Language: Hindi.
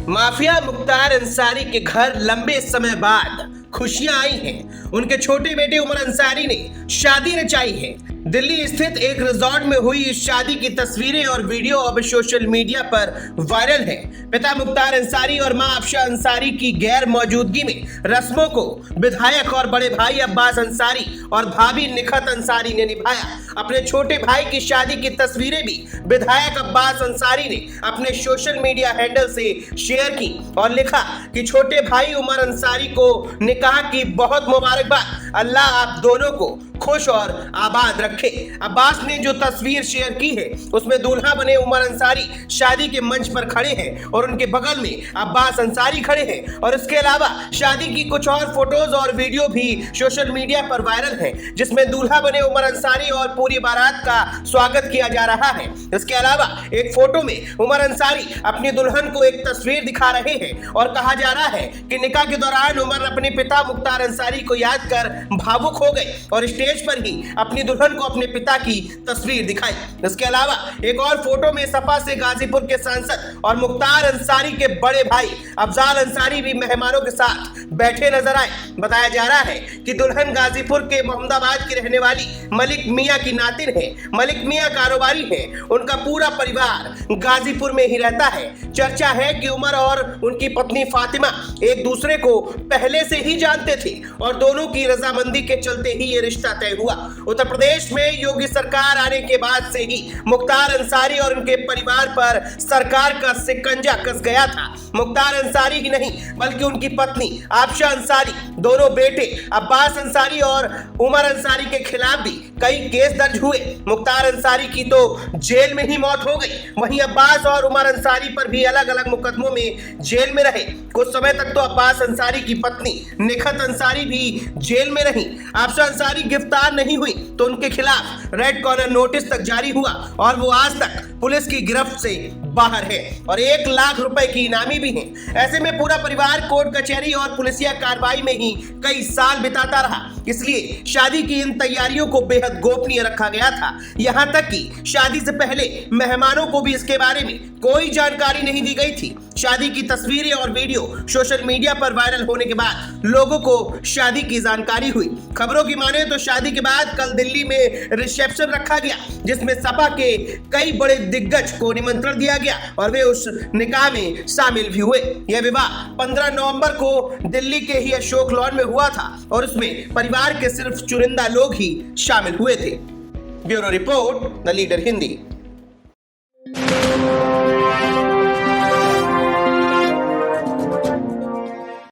माफिया मुख्तार अंसारी के घर लंबे समय बाद खुशियां आई हैं। उनके छोटे बेटे उमर अंसारी ने शादी रचाई है। दिल्ली स्थित एक रिजॉर्ट में हुई इस शादी की तस्वीरें और वीडियो अब सोशल मीडिया पर वायरल है। पिता मुख्तार अंसारी और मां आफशा अंसारी की गैर मौजूदगी में रस्मों को विधायक और बड़े भाई अब्बास अंसारी और भाभी निखत अंसारी ने निभाया। अपने छोटे भाई की शादी की तस्वीरें भी विधायक अब्बास अंसारी ने अपने सोशल मीडिया हैंडल से शेयर की और लिखा कि छोटे भाई उमर अंसारी को निकाह की बहुत मुबारकबाद। अल्लाह आप दोनों को खुश और आबाद रखे। अब्बास ने जो तस्वीर शेयर की है उसमें दूल्हा बने उमर अंसारी शादी के मंच पर खड़े हैं और उनके बगल में अब्बास अंसारी खड़े हैं और इसके अलावा शादी की कुछ और फोटोज और वीडियो भी सोशल मीडिया पर वायरल है, जिसमें दूल्हा बने उमर अंसारी और पूरी बारात का स्वागत किया जा रहा है। इसके अलावा एक फोटो में उमर अंसारी अपनी दुल्हन को एक तस्वीर दिखा रहे हैं और कहा जा रहा है कि निकाह के दौरान उमर अपने पिता मुख्तार अंसारी को याद कर भावुक हो गए और स्टेज पर ही अपनी दुल्हन को अपने पिता की तस्वीर दिखाई। इसके अलावा एक और फोटो में सपा से गाजीपुर के सांसद और मुख्तार अंसारी के बड़े भाई अफजाल अंसारी भी मेहमानों के साथ बैठे नजर आए। बताया जा रहा है कि दुल्हन गाजीपुर के मोहम्मदाबाद की रहने वाली मलिक मियां की नातिन है। मलिक मियां कारोबारी है। उनका पूरा परिवार गाजीपुर में ही रहता है। चर्चा है कि उमर और उनकी पत्नी फातिमा एक दूसरे को पहले से ही जानते थे और दोनों की रजामंदी के चलते ही ये रिश्ता तय हुआ। उत्तर प्रदेश में योगी सरकार आने के बाद से ही मुख्तार अंसारी और उनके परिवार पर सरकार का शिकंजा कस गया था। मुख्तार अंसारी ही नहीं बल्कि उनकी पत्नी आफशा अंसारी, दोनों बेटे अब्बास अंसारी और उमर अंसारी के खिलाफ भी कई केस दर्ज हुए। मुख्तार अंसारी की तो जेल में ही मौत हो गई, वहीं अब्बास और उमर अंसारी पर भी अलग अलग मुकदमों में जेल में रहे। कुछ समय तक तो अब्बास अंसारी की पत्नी निखत अंसारी भी जेल में रही। आफशा अंसारी गिरफ्तार नहीं हुई तो उनके खिलाफ रेड कॉर्नर नोटिस तक जारी हुआ और वो आज तक पुलिस की गिरफ्त से बाहर है और 1 लाख रुपए की इनामी भी है। ऐसे में पूरा परिवार कोर्ट कचहरी और पुलिसिया कार्रवाई में ही कई साल बिताता रहा, इसलिए शादी की इन तैयारियों को बेहद गोपनीय रखा गया था। यहां तक कि शादी से पहले मेहमानों को भी इसके बारे में कोई जानकारी नहीं दी गई थी। शादी की तस्वीरें और वीडियो सोशल मीडिया पर वायरल होने के बाद लोगों को शादी की जानकारी हुई। खबरों की माने तो शादी के बाद कल दिल्ली में रिसेप्शन रखा गया, जिसमें सपा के कई बड़े दिग्गज को निमंत्रण दिया गया और वे उस निकाह में शामिल भी हुए। यह विवाह 15 नवंबर को दिल्ली के ही अशोक लॉन में हुआ था और उसमें परिवार के सिर्फ चुनिंदा लोग ही शामिल हुए थे। Bureau report, the leader Hindi.